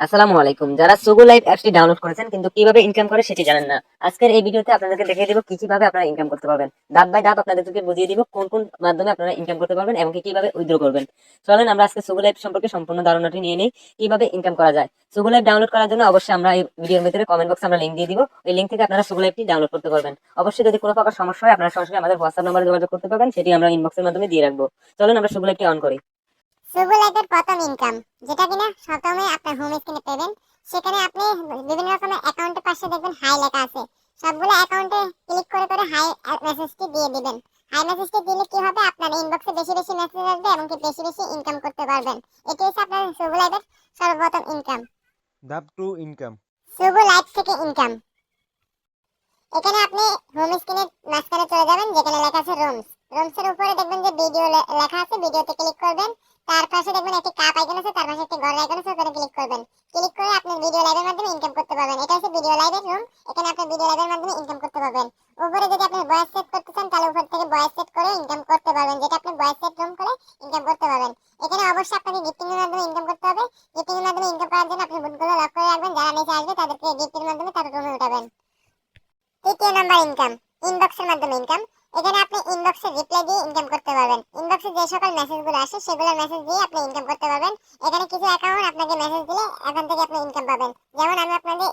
আসসালামু আলাইকুম। যারা সুগো লাইভ অ্যাপসটি ডাউনলোড করেছেন কিন্তু কিভাবে ইনকাম করে সেটি জানেন না, আজকের এই ভিডিওতে আপনাদেরকে দেখিয়ে দিব কিভাবে আপনারা ইনকাম করতে পারবেন। ধাপ বাই ধাপ আপনাদেরকে বুঝিয়ে দিব কোন কোন মাধ্যমে আপনারা ইনকাম করতে পারবেন এবং কিভাবে উইথড্র করবেন। চলেন আমরা আজকে সুগো লাইভ সম্পর্কে সম্পূর্ণ ধারণাটি নিয়ে নিই, কিভাবে ইনকাম করা যায়। সুগো লাইভ ডাউনলোড করার জন্য অবশ্যই আমরা এই ভিডিওর ভিতরে কমেন্ট বক্সে আমরা লিংক দিয়ে দিব, ওই লিংক থেকে আপনারা সুগো লাইভটি ডাউনলোড করতে পারবেন। অবশ্যই যদি কোনো প্রকার সমস্যা হয় আপনারা সরাসরি আমাদের হোয়াটসঅ্যাপ নম্বরে যোগাযোগ করতে পারবেন, সেটি আমরা ইনবক্সের মাধ্যমে দিয়ে রাখবো। চলেন আমরা সুগো লাইভটি অন করি। সুগো লাইভের প্রথম ইনকাম যেটা কিনা প্রথমে আপনার হোম স্ক্রিনে পাবেন, সেখানে আপনি বিভিন্ন রকমের অ্যাকাউন্টের পাশে দেখবেন হাই লেখা আছে। সবগুলো অ্যাকাউন্টে ক্লিক করে করে হাই মেসেজটি দিয়ে দিবেন। হাই মেসেজটি দিলে কি হবে, আপনার ইনবক্সে বেশি বেশি মেসেজ আসবে এবং কি বেশি বেশি ইনকাম করতে পারবেন। এটি হচ্ছে আপনার সুগো লাইভের সর্বপ্রথম ইনকাম। ধাপ টু ইনকাম। সুগো লাইভ থেকে ইনকাম, এখানে আপনি হোম স্ক্রিনের মাঝখানে চলে যাবেন, যেখানে লেখা আছে রুমস। রুমসের উপরে দেখবেন যে ভিডিও লেখা আছে, ভিডিওতে ক্লিক করবেন। তার পাশে দেখবেন একটি কাপ আইকন আছে, তার পাশে একটি ঘরের আইকন আছে, ওখানে ক্লিক করবেন। ক্লিক করে আপনি ভিডিও লাইভের মাধ্যমে ইনকাম করতে পারবেন। এটা হচ্ছে ভিডিও লাইভের রুম, এখানে আপনি ভিডিও লাইভের মাধ্যমে ইনকাম করতে পারবেন। উপরে যদি আপনি ভয়েস সেট করতে চান তাহলে উপর থেকে ভয়েস সেট করে ইনকাম করতে পারবেন, যেটা আপনি ভয়েস সেট রুম করে ইনকাম করতে পারবেন। এখানে অবশ্যই আপনাকে গিফটিং এর মাধ্যমে ইনকাম করতে হবে। গিফটিং এর মাধ্যমে ইনকাম করার জন্য আপনি বুটগুলো লক করে রাখবেন, যারা নিচে আসবে তাদেরকে গিফটের মাধ্যমে তার রুমে উঠাবেন। তৃতীয় নাম্বার ইনকাম, ইনবক্সের মাধ্যমে ইনকাম। এখানে আপনি ইনবক্সে রিপ্লাই দিয়ে ইনকাম করতে পারবেন। ইনবক্সে যে সকল মেসেজগুলো আসে সেগুলোর মেসেজ দিয়ে আপনি ইনকাম করতে পারবেন। এখানে কিছু অ্যাকাউন্ট আপনাকে মেসেজ দিলে এখান থেকে আপনি ইনকাম পাবেন। যেমন আমি আপনাদের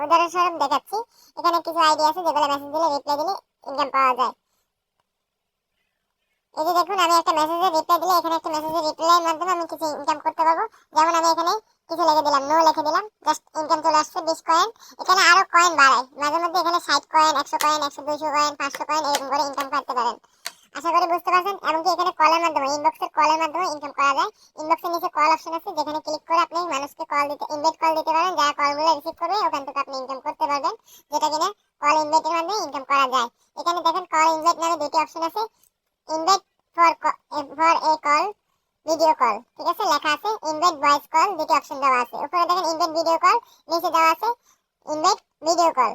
উদাহরণস্বরূপ দেখাচ্ছি। এখানে কিছু আইডি আছে যেগুলো মেসেজ দিলে রিপ্লাই দিলে ইনকাম পাওয়া যায়। এই যে দেখুন, আমি একটা মেসেজের রিপ্লাই দিলে এখানে একটা মেসেজের রিপ্লাইয়ের মাধ্যমে আমি কিছু ইনকাম করতে পারবো। যেমন আমি এখানে কিছু লিখে দিলাম, নো লিখে দিলাম, জাস্ট ইনকাম চলে আসছে 20 কয়েন। এখানে আরো কয়েন বাড়ায়, মাঝে মধ্যে এখানে 60 কয়েন, 100 কয়েন, 100, 200 কয়েন, 500 কয়েন এরকম করে ইনকাম করতে পারেন। আশা করি বুঝতে পারছেন। এমনকি এখানে কলের মাধ্যমে, ইনবক্সের কলের মাধ্যমে ইনকাম করা যায়। ইনবক্সের নিচে কল অপশন আছে, যেখানে ক্লিক করে আপনি মানুষকে কল দিতে, ইনভাইট কল দিতে পারেন। যারা কলগুলো রিসিভ করবে ওখান থেকে আপনি ইনকাম করতে পারবেন, যেটা কিনা কল ইনভাইটের মাধ্যমে ইনকাম করা যায়। এখানে দেখেন কল ইনভাইট নামে দুটি অপশন আছে। Invite for a call, video call, ঠিক আছে, লেখা আছে। ইনভাইট ভয়েস কল দুটি অপশন দেওয়া আছে। উপরে দেখেন ইনভাইট ভিডিও কল, নিচে দেওয়া আছে invite video call,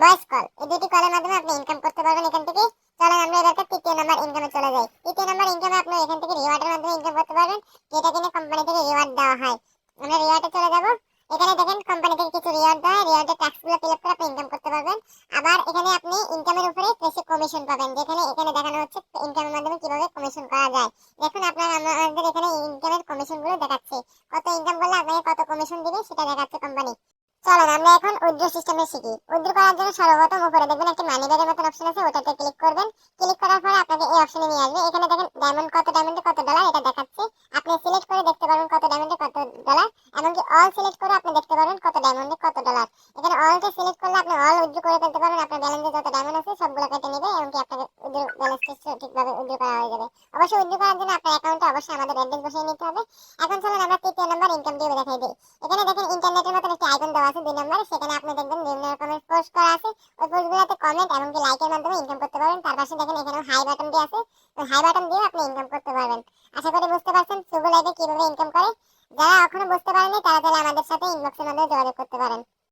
voice call. এই দুটি কলের মাধ্যমে আপনি ইনকাম করতে পারবেন এখান থেকে। চলেন আমরা এবার তৃতীয় নাম্বার ইনকামে চলে যাই। তৃতীয় নাম্বার ইনকামে আপনি এখান থেকে রিওয়ার্ডের মাধ্যমে ইনকাম করতে পারবেন, যেটা কিনা কোম্পানি থেকে রিওয়ার্ড দেওয়া হয়। আমরা রিওয়ার্ডে চলে যাব। এখানে দেখেন কোম্পানি থেকে কিছু রিওয়ার্ড দেয়, রিওয়ার্ডের ট্যাক্সগুলো ফিল আপ করে আপনি ইনকাম করতে পারবেন। আবার এখানে আপনি ইনকামের উপরে বেশি কমিশন পাবেন, যেখানে এখানে দেখানো হচ্ছে ইনকামের মাধ্যমে কিভাবে কমিশন করা যায়। দেখুন আমাদের এখানে ইনকামের কমিশন গুলো দেখাচ্ছে, কত ইনকাম করলে আপনাকে কত কমিশন দিবে সেটা দেখাচ্ছে কোম্পানি। চলেন আমরা এখন উইথড্র সিস্টেমে শিখি। উইথড্র করার জন্য সর্বপ্রথম উপরে দেখবেন একটা মানি ব্যাগের মতন অপশন আছে, ওটাতে ক্লিক করবেন। ক্লিক করার পরে আপনাকে এই অপশনে নিয়ে আসবে। এখানে দেখেন ডায়মন্ড কত, ডায়মন্ডে কত ডলার এটা দেখাচ্ছে। আপনি সিলেক্ট করে দেখতে পারবেন কত ডায়মন্ডে কত ডলার, এমনকি অল সিলেক্ট করে আপনি দেখতে পারবেন কত ডায়মন্ডে কত ডলার। এখানে অলটা সিলেক্ট করলে আপনি অল উইথড্র করে ফেলতে পারবেন। আপনার ব্যালেন্সে যত ডায়মন্ড আছে সবগুলো কেটে নেবে, এমনকি আপনাকে উইথড্র ব্যালেন্সটা ঠিকভাবে উইথড্র করা হয়ে যাবে। অবশ্যই উইথড্র করার জন্য আপনার অ্যাকাউন্টে অবশ্যই আমাদের অ্যাড্রেস বসিয়ে নিতে হবে। এখন চলুন আমরা তৃতীয় নাম্বার ইনকাম দিয়ে দেখাই দিই। এখানে দেখেন ইন্টারনেটের মতন একটি আইকন দেওয়া আছে 2 নম্বরে, সেখানে আপনি দেখবেন বিভিন্ন রকমের পোস্ট করা আছে। ওই পোস্টগুলোতে কমেন্ট এমনকি লাইকের মাধ্যমে ইনকাম করতে পারবেন। তার পাশে দেখেন এখানে হাই বাটনটি আছে, ওই হাই বাটন দিয়ে আপনি ইনকাম করতে পারবেন। আশা করি বুঝতে পারছেন সুগো লাইভে কিভাবে ইনকাম করে। যারা এখনো বুঝতে পারেননি তারা তাহলে আমাদের সাথে ইনবক্সের মাধ্যমে যোগাযোগ করতে পারেন।